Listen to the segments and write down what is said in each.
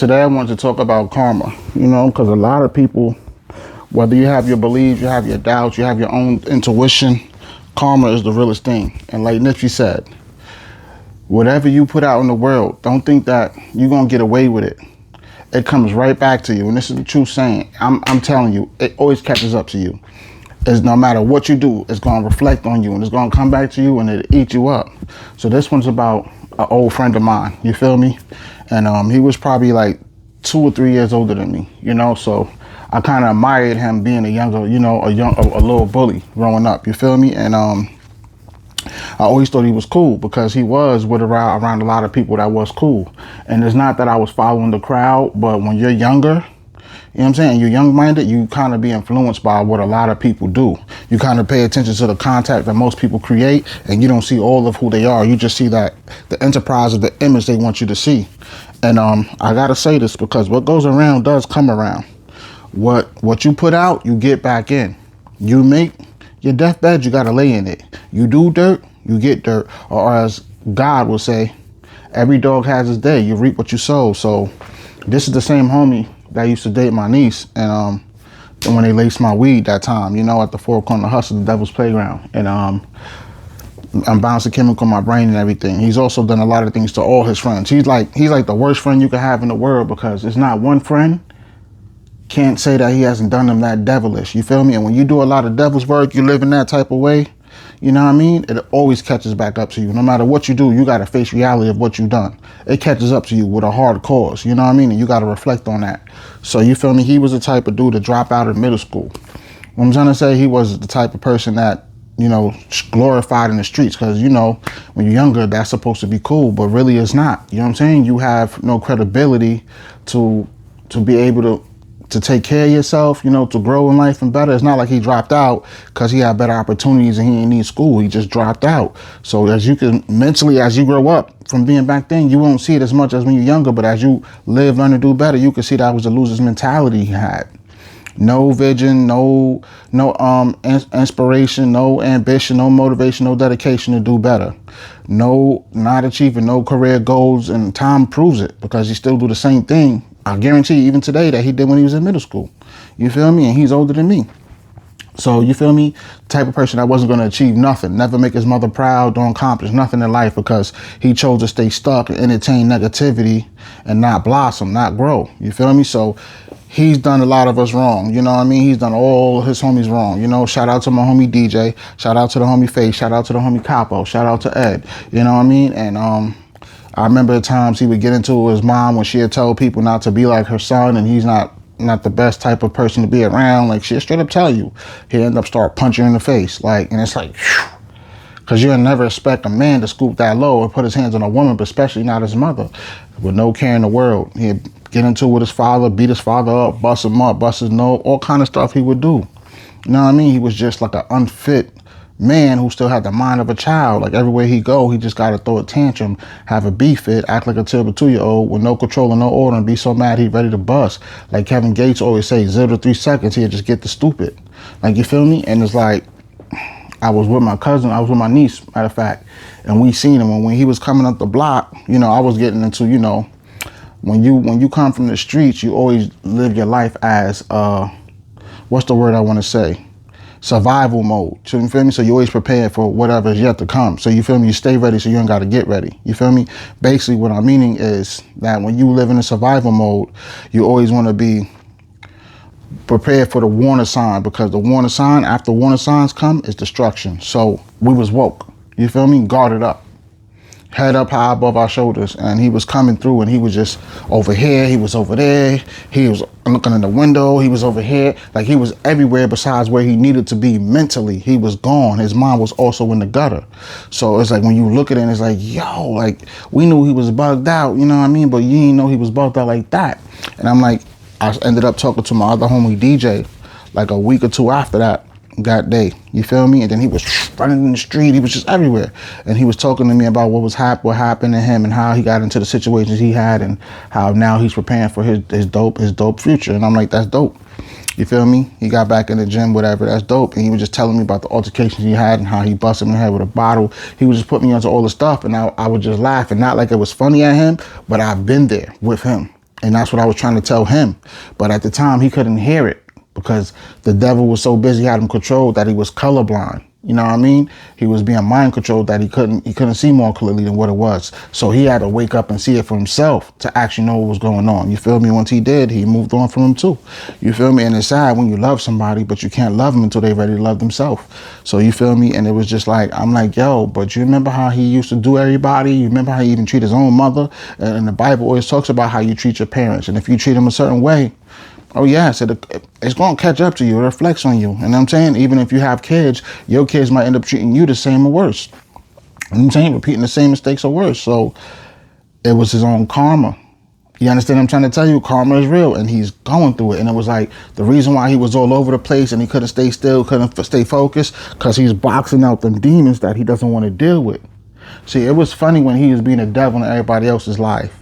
today I want to talk about karma, because a lot of people, whether you have your beliefs, you have your doubts, you have your own intuition, karma is the realest thing. And like Nipsey said, whatever you put out in the world, don't think that you're going to get away with it. It comes right back to you. And this is the true saying. I'm telling you, it always catches up to you. It's no matter what you do, it's going to reflect on you and it's going to come back to you and it'll eat you up. So this one's about an old friend of mine, you feel me? And he was probably like 2 or 3 years older than me, so I kind of admired him being a little bully growing up, you feel me? And I always thought he was cool because he was around a lot of people that was cool. And it's not that I was following the crowd, but when you're younger, you know what I'm saying? You're young-minded, you kind of be influenced by what a lot of people do. You kind of pay attention to the contact that most people create, and you don't see all of who they are. You just see that the enterprise of the image they want you to see. And I got to say this because what goes around does come around. What you put out, you get back in. You make your deathbed, you got to lay in it. You do dirt, you get dirt. Or as God will say, every dog has his day. You reap what you sow. So this is the same homie that used to date my niece, and when they laced my weed that time, at the Four Corner Hustle, the Devil's Playground, and I'm bouncing chemical in my brain and everything. He's also done a lot of things to all his friends. He's like the worst friend you could have in the world because it's not one friend can't say that he hasn't done them that devilish. You feel me? And when you do a lot of devil's work, you live in that type of way. You know what I mean? It always catches back up to you. No matter what you do, you got to face reality of what you've done. It catches up to you with a hard cause. You know what I mean? And you got to reflect on that. So you feel me? He was the type of dude to drop out of middle school. What I'm trying to say, he was the type of person that, glorified in the streets. Because, when you're younger, that's supposed to be cool. But really it's not. You know what I'm saying? You have no credibility to be able to take care of yourself, to grow in life and better. It's not like he dropped out because he had better opportunities and he didn't need school. He just dropped out. So as you can mentally, as you grow up from being back then, you won't see it as much as when you're younger. But as you live, learn to do better, you can see that was a loser's mentality he had. No vision, no inspiration, no ambition, no motivation, no dedication to do better. No, not achieving no career goals, and time proves it because he still do the same thing. I guarantee you, even today, that he did when he was in middle school. You feel me? And he's older than me. So you feel me? Type of person that wasn't going to achieve nothing, never make his mother proud, don't accomplish nothing in life because he chose to stay stuck and entertain negativity and not blossom, not grow. You feel me? So he's done a lot of us wrong. You know what I mean? He's done all his homies wrong. Shout out to my homie DJ. Shout out to the homie Faye. Shout out to the homie Capo. Shout out to Ed. You know what I mean? And I remember the times he would get into it with his mom when she had told people not to be like her son, and he's not the best type of person to be around. Like, she'll straight up tell you. He'll end up start punching you in the face. And it's like, because you'll never expect a man to scoop that low or put his hands on a woman, but especially not his mother, with no care in the world. He'd get into it with his father, beat his father up, bust him up, bust his nose, all kind of stuff he would do. You know what I mean? He was just like an unfit man who still had the mind of a child. Like, everywhere he go, he just got to throw a tantrum, have a beef fit, act like a typical 2-year-old with no control and no order, and be so mad he ready to bust. Like Kevin Gates always say, 0 to 3 seconds, he'll just get the stupid. Like, you feel me? And it's like, I was with my cousin, I was with my niece, matter of fact, and we seen him. And when he was coming up the block, I was getting into, when you come from the streets, you always live your life as, what's the word I want to say? Survival mode. So you feel me? So you always prepared for whatever is yet to come. So you feel me? You stay ready so you ain't got to get ready. You feel me? Basically what I'm meaning is that when you live in a survival mode, you always want to be prepared for the warning sign, because the warning sign, after warning signs come, is destruction. So we was woke. You feel me? Guarded up. Head up high above our shoulders, and he was coming through, and he was just over here, he was over there, he was looking in the window, he was over here, like he was everywhere besides where he needed to be mentally. He was gone. His mind was also in the gutter. So it's like when you look at it, and it's like, yo, like we knew he was bugged out, you know what I mean? But you didn't know he was bugged out like that. And I'm like, I ended up talking to my other homie DJ like a week or two after that day, you feel me? And then he was running in the street, he was just everywhere, and he was talking to me about what happened to him and how he got into the situations he had and how now he's preparing for his dope future. And I'm like, that's dope. You feel me? He got back in the gym, whatever, that's dope. And he was just telling me about the altercations he had and how he busted me in the head with a bottle. He was just putting me onto all the stuff, and I would just laugh, and not like it was funny at him, but I've been there with him. And that's what I was trying to tell him. But at the time, he couldn't hear it because the devil was so busy, had him controlled, that he was colorblind. You know what I mean? He was being mind controlled, that he couldn't see more clearly than what it was. So he had to wake up and see it for himself to actually know what was going on. You feel me? Once he did, he moved on from him too. You feel me? And it's sad when you love somebody, but you can't love them until they're ready to love themselves. So you feel me? And it was just like, I'm like, yo, but you remember how he used to do everybody? You remember how he even treat his own mother? And the Bible always talks about how you treat your parents. And if you treat them a certain way, oh yes, it's going to catch up to you. It reflects on you. You know what I'm saying? Even if you have kids, your kids might end up treating you the same or worse. You know what I'm saying? Repeating the same mistakes or worse. So it was his own karma. You understand what I'm trying to tell you? Karma is real, and he's going through it. And it was like the reason why he was all over the place and he couldn't stay still, couldn't stay focused, because he's boxing out them demons that he doesn't want to deal with. See, it was funny when he was being a devil in everybody else's life.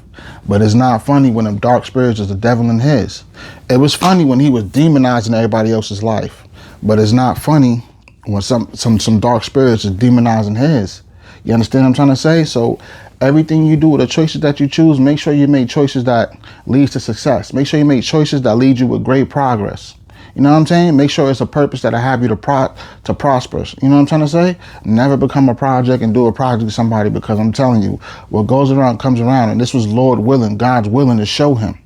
But it's not funny when them dark spirits is the devil in his. It was funny when he was demonizing everybody else's life. But it's not funny when some dark spirits is demonizing his. You understand what I'm trying to say? So everything you do, the choices that you choose, make sure you make choices that leads to success. Make sure you make choices that lead you with great progress. You know what I'm saying? Make sure it's a purpose that'll have you to prosper. You know what I'm trying to say? Never become a project and do a project to somebody, because I'm telling you, what goes around comes around. And this was Lord willing, God's willing to show him.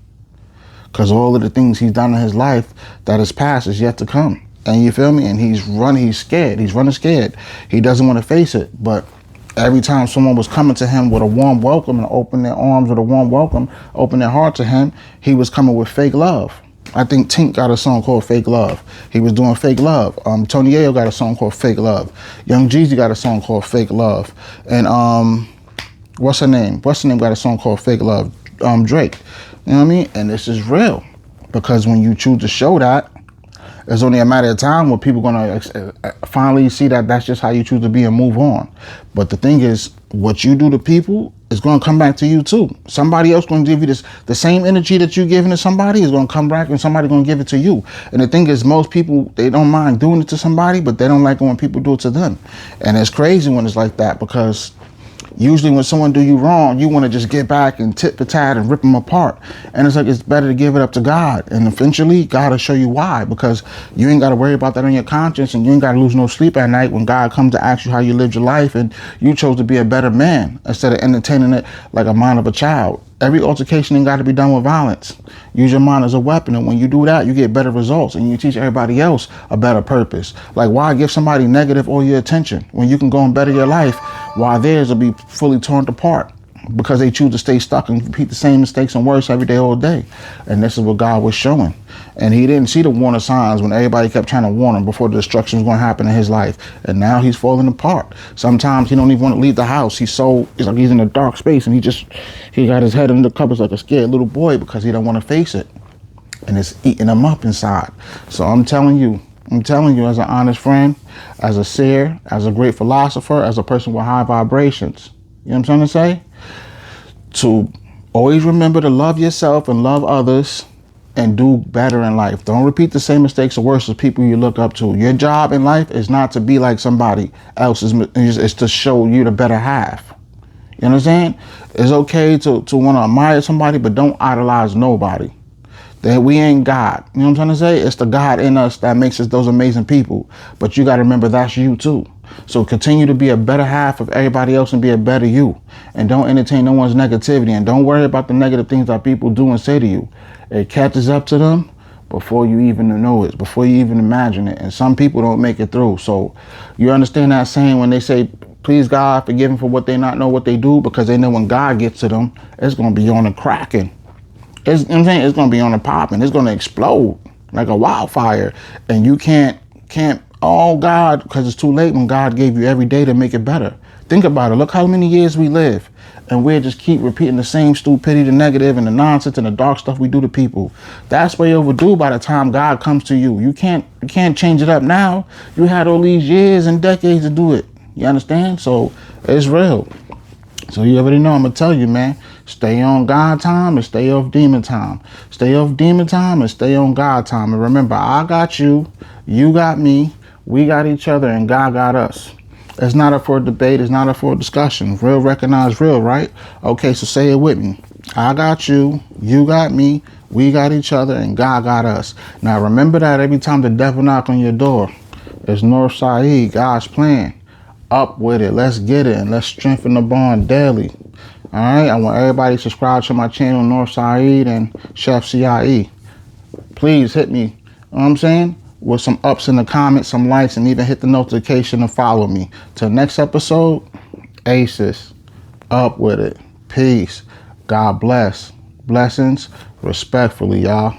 Because all of the things he's done in his life that is past is yet to come. And you feel me? And he's scared. He's running scared. He doesn't want to face it. But every time someone was coming to him with a warm welcome and open their arms with a warm welcome, open their heart to him, he was coming with fake love. I think Tink got a song called Fake Love. He was doing Fake Love. Tony Ayo got a song called Fake Love. Young Jeezy got a song called Fake Love. And what's her name? What's her name got a song called Fake Love? Drake. You know what I mean? And this is real. Because when you choose to show that, it's only a matter of time when people are going to finally see that that's just how you choose to be and move on. But the thing is, what you do to people is going to come back to you too. Somebody else going to give you the same energy that you're giving to somebody is going to come back, and somebody going to give it to you. And the thing is, most people, they don't mind doing it to somebody, but they don't like it when people do it to them. And it's crazy when it's like that, because usually when someone do you wrong, you want to just get back and tit for tat and rip them apart. And it's like, it's better to give it up to God. And eventually God will show you why, because you ain't got to worry about that on your conscience, and you ain't got to lose no sleep at night when God comes to ask you how you lived your life and you chose to be a better man instead of entertaining it like a mind of a child. Every altercation ain't got to be done with violence. Use your mind as a weapon, and when you do that, you get better results, and you teach everybody else a better purpose. Like, why give somebody negative all your attention when you can go and better your life, while theirs will be fully torn apart because they choose to stay stuck and repeat the same mistakes and worse every day, all day. And this is what God was showing. And he didn't see the warning signs when everybody kept trying to warn him before the destruction was going to happen in his life. And now he's falling apart. Sometimes he don't even want to leave the house. It's like he's in a dark space, and he got his head in the covers like a scared little boy because he don't want to face it. And it's eating him up inside. So I'm telling you, as an honest friend, as a seer, as a great philosopher, as a person with high vibrations, you know what I'm trying to say? To always remember to love yourself and love others and do better in life. Don't repeat the same mistakes or worse as people you look up to. Your job in life is not to be like somebody else's. It's to show you the better half. You know what I'm saying? It's okay to want to admire somebody, but don't idolize nobody. That we ain't God. You know what I'm trying to say? It's the God in us that makes us those amazing people. But you got to remember that's you too. So continue to be a better half of everybody else and be a better you. And don't entertain no one's negativity. And don't worry about the negative things that people do and say to you. It catches up to them before you even know it, before you even imagine it. And some people don't make it through. So you understand that saying when they say, please God, forgive them for what they not know what they do, because they know when God gets to them, it's going to be on the cracking. You know what I'm saying? It's going to be on the popping. It's going to explode like a wildfire. And you can't, oh God, because it's too late when God gave you every day to make it better. Think about it. Look how many years we live. And we just keep repeating the same stupidity, the negative, and the nonsense and the dark stuff we do to people. That's way overdue by the time God comes to you. You can't change it up now. You had all these years and decades to do it. You understand? So it's real. So you already know, I'm going to tell you, man, stay on God time and stay off demon time. Stay off demon time and stay on God time. And remember, I got you, you got me, we got each other, and God got us. It's not up for a debate. It's not up for a discussion. Real recognize real, right? Okay, so say it with me. I got you, you got me, we got each other, and God got us. Now remember that every time the devil knock on your door, it's North Saeed, God's plan. Up with it, let's get it, and let's strengthen the bond daily. All right, I want everybody to subscribe to my channel, North Saeed and Chef CIE. Please hit me, you know what I'm saying, with some ups in the comments, some likes, and even hit the notification and follow me. Till next episode, Aces, up with it. Peace. God bless. Blessings, respectfully, y'all.